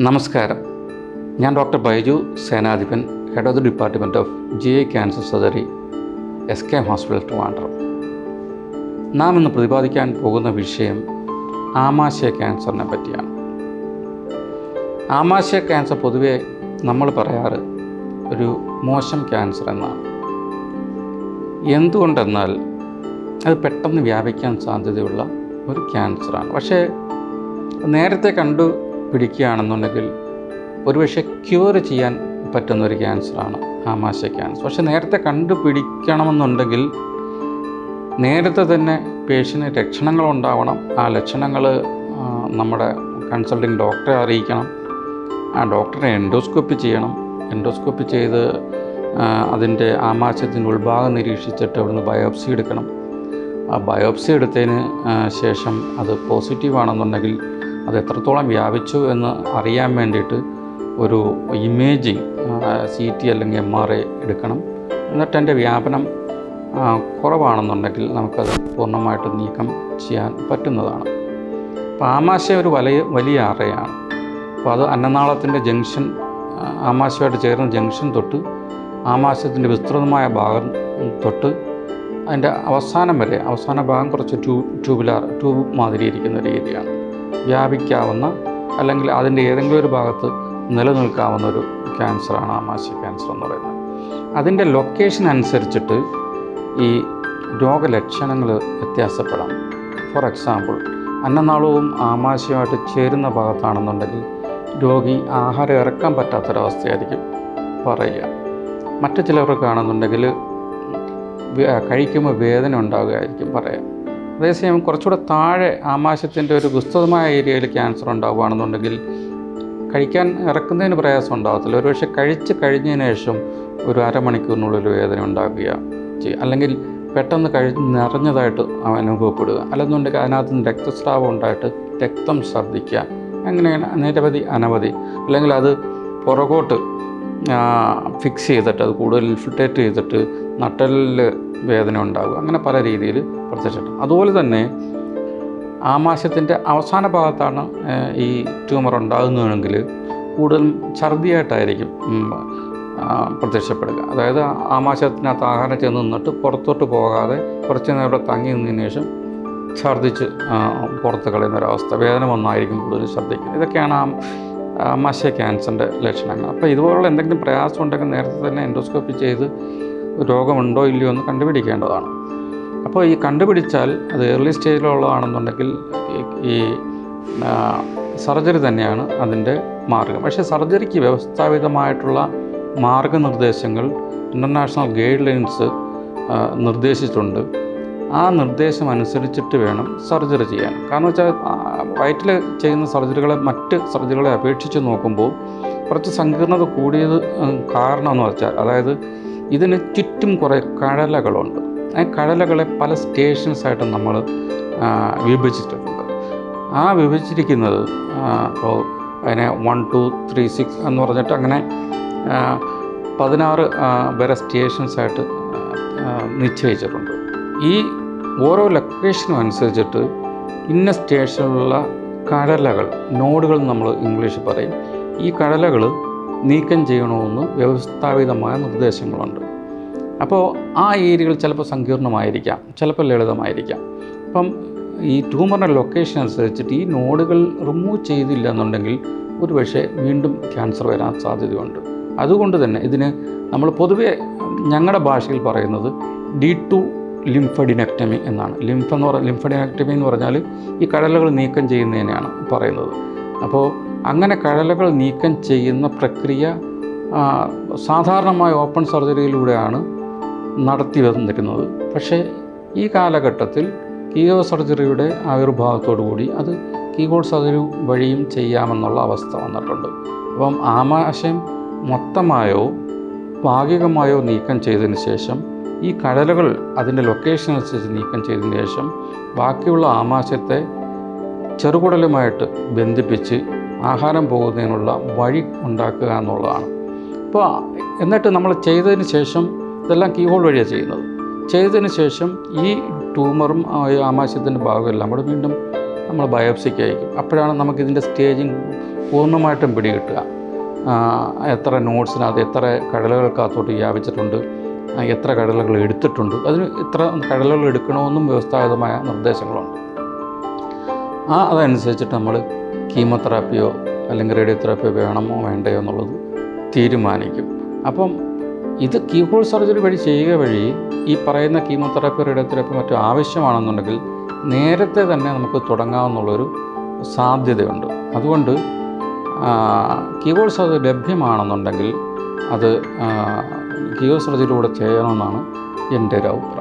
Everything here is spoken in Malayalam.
നമസ്കാരം. ഞാൻ doctor Baiju Senadhipan, head of the department of GI cancer surgery, SKM hospital Trivandrum. നാം ഇന്ന് പ്രതിപാദിക്കാൻ പോകുന്ന വിഷയം ആമാശയ ക്യാൻസറിനെ പറ്റിയാണ്. ആമാശയ ക്യാൻസർ പൊതുവെ നമ്മൾ പറയാറ് ഒരു മോശം ക്യാൻസർ എന്നാണ്. എന്തുകൊണ്ടെന്നാൽ അത് പെട്ടെന്ന് വ്യാപിക്കാൻ സാധ്യതയുള്ള ഒരു ക്യാൻസറാണ്. പക്ഷേ നേരത്തെ കണ്ടുപിടിക്കുകയാണെന്നുണ്ടെങ്കിൽ ഒരുപക്ഷെ ക്യൂർ ചെയ്യാൻ പറ്റുന്നൊരു ക്യാൻസറാണ് ആമാശയ ക്യാൻസർ. പക്ഷേ നേരത്തെ കണ്ടുപിടിക്കണമെന്നുണ്ടെങ്കിൽ നേരത്തെ തന്നെ പേഷ്യന് ലക്ഷണങ്ങളുണ്ടാവണം. ആ ലക്ഷണങ്ങൾ നമ്മുടെ കൺസൾട്ടിങ് ഡോക്ടറെ അറിയിക്കണം. ആ ഡോക്ടറെ എൻഡോസ്കോപ്പി ചെയ്യണം. എൻഡോസ്കോപ്പി ചെയ്ത് അതിൻ്റെ ആമാശയത്തിൻ്റെ ഉൾഭാഗം നിരീക്ഷിച്ചിട്ട് അവിടുന്ന് ബയോപ്സി എടുക്കണം. ആ ബയോപ്സി എടുത്തതിന് ശേഷം അത് പോസിറ്റീവാണെന്നുണ്ടെങ്കിൽ അത് എത്രത്തോളം വ്യാപിച്ചു എന്ന് അറിയാൻ വേണ്ടിയിട്ട് ഒരു ഇമേജിങ് CT അല്ലെങ്കിൽ MRI എടുക്കണം. എന്നിട്ട് എൻ്റെ വ്യാപനം കുറവാണെന്നുണ്ടെങ്കിൽ നമുക്കത് പൂർണ്ണമായിട്ട് നീക്കം ചെയ്യാൻ പറ്റുന്നതാണ്. അപ്പോൾ ആമാശയം ഒരു വലിയ അറയാണ്. അപ്പോൾ അത് അന്നനാളത്തിൻ്റെ ജംഗ്ഷൻ, ആമാശയമായിട്ട് ചേർന്ന ജംഗ്ഷൻ തൊട്ട് ആമാശയത്തിൻ്റെ വിസ്തൃതമായ ഭാഗം തൊട്ട് അതിൻ്റെ അവസാന ഭാഗം കുറച്ച് ട്യൂബ് മാതിരി ഇരിക്കുന്ന രീതിയാണ്. വ്യാപിക്കാവുന്ന അല്ലെങ്കിൽ അതിൻ്റെ ഏതെങ്കിലും ഒരു ഭാഗത്ത് നിലനിൽക്കാവുന്ന ഒരു ക്യാൻസറാണ് ആമാശയ ക്യാൻസർ എന്ന് പറയുന്നത്. അതിൻ്റെ ലൊക്കേഷൻ അനുസരിച്ചിട്ട് ഈ രോഗലക്ഷണങ്ങൾ വ്യത്യാസപ്പെടാം. ഫോർ എക്സാമ്പിൾ, അന്നനാളവും ആമാശയമായിട്ട് ചേരുന്ന ഭാഗത്താണെന്നുണ്ടെങ്കിൽ രോഗി ആഹാരം ഇറക്കാൻ പറ്റാത്തൊരവസ്ഥയായിരിക്കും പറയുക. മറ്റു ചിലവർക്കാണെന്നുണ്ടെങ്കിൽ കഴിക്കുമ്പോൾ വേദന ഉണ്ടാവുകയായിരിക്കും പറയാം. അതേസമയം കുറച്ചുകൂടെ താഴെ ആമാശയത്തിൻ്റെ ഒരു വിസ്തൃതമായ ഏരിയയിൽ ക്യാൻസർ ഉണ്ടാവുകയാണെന്നുണ്ടെങ്കിൽ കഴിക്കാൻ ഇറക്കുന്നതിന് പ്രയാസം ഉണ്ടാകത്തില്ല. ഒരുപക്ഷെ കഴിച്ച് കഴിഞ്ഞതിന് ശേഷം ഒരു അരമണിക്കൂറിനുള്ളിൽ വേദന ഉണ്ടാകുക ചെയ്യും. അല്ലെങ്കിൽ പെട്ടെന്ന് നിറഞ്ഞതായിട്ട് അനുഭവപ്പെടുക, അല്ലെന്നുണ്ടെങ്കിൽ അതിനകത്ത് നിന്ന് രക്തസ്രാവം ഉണ്ടായിട്ട് രക്തം ഛർദ്ദിക്കുക, അങ്ങനെയാണ് അനവധി. അല്ലെങ്കിൽ അത് പുറകോട്ട് ഫിക്സ് ചെയ്തിട്ട് അത് കൂടുതൽ ഇൻഫിൽട്രേറ്റ് ചെയ്തിട്ട് നട്ടലിൽ വേദന ഉണ്ടാകുക, അങ്ങനെ പല രീതിയിൽ പ്രത്യക്ഷപ്പെടും. അതുപോലെ തന്നെ ആമാശയത്തിൻ്റെ അവസാന ഭാഗത്താണ് ഈ ട്യൂമർ ഉണ്ടാകുന്നതെങ്കിൽ കൂടുതലും ഛർദിയായിട്ടായിരിക്കും പ്രത്യക്ഷപ്പെടുക. അതായത് ആമാശയത്തിനകത്ത് ആഹാരം ചെന്ന് നിന്നിട്ട് പുറത്തോട്ട് പോകാതെ കുറച്ച് നേരം ഇവിടെ തങ്ങി നിന്നതിന് ശേഷം ഛർദ്ദിച്ച് പുറത്ത് കളയുന്നൊരവസ്ഥ, വേദന വന്നായിരിക്കും കൂടുതൽ ഛർദ്ദിക്കുന്നത്. ഇതൊക്കെയാണ് ആമാശയ ക്യാൻസറിൻ്റെ ലക്ഷണങ്ങൾ. അപ്പോൾ ഇതുപോലുള്ള എന്തെങ്കിലും പ്രയാസം ഉണ്ടെങ്കിൽ നേരത്തെ തന്നെ എൻഡോസ്കോപ്പി ചെയ്ത് രോഗമുണ്ടോ ഇല്ലയോ എന്ന് കണ്ടുപിടിക്കേണ്ടതാണ്. അപ്പോൾ ഈ കണ്ടുപിടിച്ചാൽ അത് ഏർലി സ്റ്റേജിലുള്ളതാണെന്നുണ്ടെങ്കിൽ ഈ സർജറി തന്നെയാണ് അതിൻ്റെ മാർഗം. പക്ഷേ സർജറിക്ക് വ്യവസ്ഥാപിതമായിട്ടുള്ള മാർഗനിർദ്ദേശങ്ങൾ ഇൻ്റർനാഷണൽ ഗൈഡ് ലൈൻസ് നിർദ്ദേശിച്ചിട്ടുണ്ട്. ആ നിർദ്ദേശം അനുസരിച്ചിട്ട് വേണം സർജറി ചെയ്യാൻ. കാരണം വെച്ചാൽ വയറ്റിൽ ചെയ്യുന്ന സർജറികളെ മറ്റ് സർജറികളെ അപേക്ഷിച്ച് നോക്കുമ്പോൾ കുറച്ച് സങ്കീർണത കൂടിയത് കാരണമെന്ന് വെച്ചാൽ, അതായത് ഇതിന് ചുറ്റും കുറേ കഴലകളുണ്ട്. ആ കഴലകളെ പല സ്റ്റേഷൻസായിട്ട് നമ്മൾ വിഭജിച്ചിട്ടുണ്ട്. ആ വിഭജിച്ചിരിക്കുന്നത് ഇപ്പോൾ അതിനെ 1, 2, 3, 6 എന്ന് പറഞ്ഞിട്ട് അങ്ങനെ 16 വരെ സ്റ്റേഷൻസായിട്ട് നിശ്ചയിച്ചിട്ടുണ്ട്. ഈ ഓരോ ലൊക്കേഷനും അനുസരിച്ചിട്ട് ഇന്ന സ്റ്റേഷനിലുള്ള കഴലകൾ, നോഡുകൾ നമ്മൾ ഇംഗ്ലീഷ് പറയും, ഈ കഴലകൾ നീക്കം ചെയ്യണമെന്ന് വ്യവസ്ഥാപിതമായ നിർദ്ദേശങ്ങളുണ്ട്. അപ്പോൾ ആ ഏരിയകൾ ചിലപ്പോൾ സങ്കീർണമായിരിക്കാം, ചിലപ്പോൾ ലളിതമായിരിക്കാം. അപ്പം ഈ ട്യൂമറിൻ്റെ ലൊക്കേഷൻ അനുസരിച്ചിട്ട് ഈ നോഡുകൾ റിമൂവ് ചെയ്തില്ല എന്നുണ്ടെങ്കിൽ ഒരുപക്ഷെ വീണ്ടും ക്യാൻസർ വരാൻ സാധ്യതയുണ്ട്. അതുകൊണ്ട് തന്നെ ഇതിന് നമ്മൾ പൊതുവെ ഞങ്ങളുടെ ഭാഷയിൽ പറയുന്നത് D2 ലിംഫഡിനെക്ടമി എന്നാണ്. ലിംഫഡിനെക്ടമി എന്ന് പറഞ്ഞാൽ ഈ കഴലകൾ നീക്കം ചെയ്യുന്നതിനെയാണ് പറയുന്നത്. അപ്പോൾ അങ്ങനെ കഴലകൾ നീക്കം ചെയ്യുന്ന പ്രക്രിയ സാധാരണമായ ഓപ്പൺ സർജറിയിലൂടെയാണ് നടത്തി വന്നിരുന്നത്. പക്ഷേ ഈ കാലഘട്ടത്തിൽ കീഹോൾ സർജറിയുടെ ആവിർഭാവത്തോടുകൂടി അത് കീഹോൾ സർജറി വഴിയും ചെയ്യാമെന്നുള്ള അവസ്ഥ വന്നിട്ടുണ്ട്. അപ്പം ആമാശയം മൊത്തമായോ ഭാഗികമായോ നീക്കം ചെയ്തതിന് ശേഷം ഈ കഴലകൾ അതിൻ്റെ ലൊക്കേഷൻ അനുസരിച്ച് നീക്കം ചെയ്തതിന് ശേഷം ബാക്കിയുള്ള ആമാശയത്തെ ചെറുകുടലുമായിട്ട് ബന്ധിപ്പിച്ച് ആഹാരം പോകുന്നതിനുള്ള വഴി ഉണ്ടാക്കുക എന്നുള്ളതാണ്. അപ്പോൾ എന്നിട്ട് നമ്മൾ ചെയ്തതിന് ശേഷം ഇതെല്ലാം കീഹോൾ വഴിയാണ് ചെയ്യുന്നത്. ചെയ്തതിന് ശേഷം ഈ ട്യൂമറും ആമാശയത്തിൻ്റെ ഭാഗമെല്ലാം കൂടെ വീണ്ടും നമ്മൾ ബയോപ്സിക്ക് അയക്കും. അപ്പോഴാണ് നമുക്കിതിൻ്റെ സ്റ്റേജിങ് പൂർണ്ണമായിട്ടും പിടികിട്ടുക. എത്ര നോട്ട്സിനകത്ത് എത്ര കടലകൾക്കകത്തോട്ട് വ്യാപിച്ചിട്ടുണ്ട്, എത്ര കടലകൾ എടുത്തിട്ടുണ്ട്, അതിന് ഇത്ര കടലകൾ എടുക്കണമെന്നും വ്യവസ്ഥാപിതമായ നിർദ്ദേശങ്ങളുണ്ട്. അതനുസരിച്ചിട്ട് നമ്മൾ കീമോതെറാപ്പിയോ അല്ലെങ്കിൽ റേഡിയോതെറാപ്പിയോ വേണമോ വേണ്ടയോ എന്നുള്ളത് തീരുമാനിക്കും. അപ്പം ഇത് കീഹോൾ സർജറി വഴി ചെയ്യുക വഴി ഈ പറയുന്ന കീമോതെറാപ്പി റേഡിയോതെറാപ്പി മറ്റും ആവശ്യമാണെന്നുണ്ടെങ്കിൽ നേരത്തെ തന്നെ നമുക്ക് തുടങ്ങാമെന്നുള്ളൊരു സാധ്യതയുണ്ട്. അതുകൊണ്ട് കീഹോൾ സർജറി ലഭ്യമാണെന്നുണ്ടെങ്കിൽ അത് കീഹോൾ സർജറിയിലൂടെ ചെയ്യണമെന്നാണ് എൻ്റെ ഒരു അഭിപ്രായം.